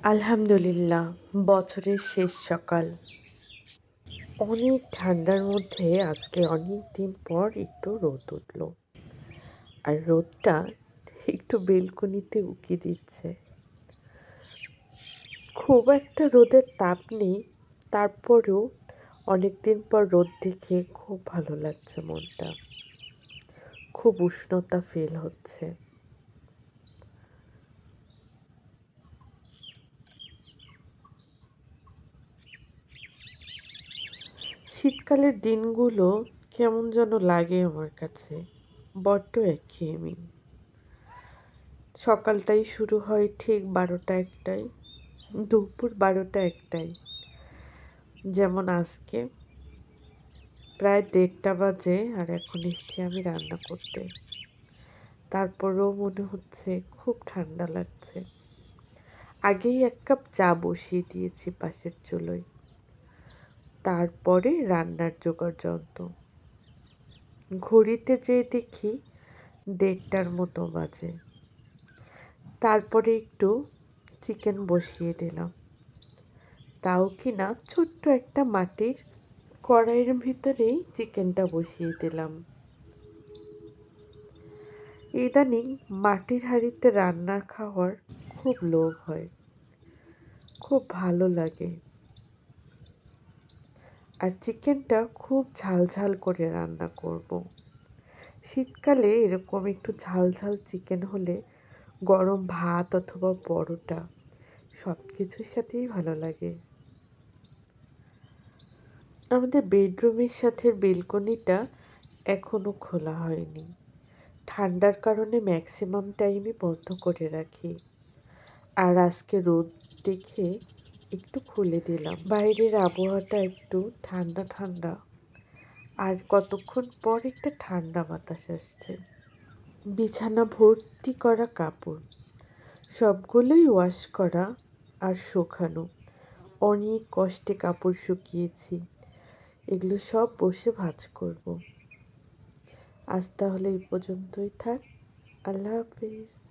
আলহামদুলিল্লাহ, বছরের শেষ সকাল। অনেক ঠান্ডার মধ্যে আজকে অনেক দিন পর একটু রোদ উঠল। আর রোদটা একটু বেলকনিতে উকি দিচ্ছে। খুব একটা রোদের তাপ নেই, তারপরেও অনেক দিন পর রোদ দেখে খুব ভালো লাগছে মনটা। খুব উষ্ণতা ফিল হচ্ছে। শীতকালের দিনগুলো কেমন যেন লাগে আমার কাছে, বড্ড একঘেয়েমি। সকালটাই শুরু হয় ঠিক 12টা-1টায়, দুপুর 12টা-1টায়। যেমন আজকে প্রায় 1:30টা বাজে আর এখন এসছি আমি রান্না করতে। তারপরেও মনে হচ্ছে খুব ঠান্ডা লাগছে। আগেই 1 কাপ চা বসিয়ে দিয়েছি পাশের চুলোয়। তারপরে রান্নার জোগাড়যন্ত্র। ঘড়িতে যেয়ে দেখি 1:30টার মতো বাজে। তারপরে একটু চিকেন বসিয়ে দিলাম। তাও কিনা ছোট্ট একটা মাটির কড়াইয়ের ভিতরেই চিকেনটা বসিয়ে দিলাম। ইদানিং মাটির হাঁড়িতে রান্না খাওয়ার খুব লোভ হয়, খুব ভালো লাগে। আর চিকেনটা খুব ঝাল ঝাল করে রান্না করব। শীতকালে এরকম একটু ঝাল ঝাল চিকেন হলে গরম ভাত অথবা পরোটা সব কিছুর সাথেই ভালো লাগে। আমাদের বেডরুমের সাথে বেলকনিটা এখনো খোলা হয়নি। ঠান্ডার কারণে ম্যাক্সিমাম টাইমই বন্ধ করে রাখি। আর আজকে রোদ দেখে একটু খুলে দিলাম। বাইরের আবহাওয়াটা একটু ঠান্ডা ঠান্ডা, আর কতক্ষণ পর একটা ঠান্ডা বাতাস আসছে। বিছানা ভর্তি করা কাপড়, সবগুলোই ওয়াশ করা আর শুকানো। অনেক কষ্টে কাপড় শুকিয়েছি। এগুলো সব বসে ভাঁজ করব। আজ তাহলে এই পর্যন্তই থাক। আল্লাহ হাফিজ।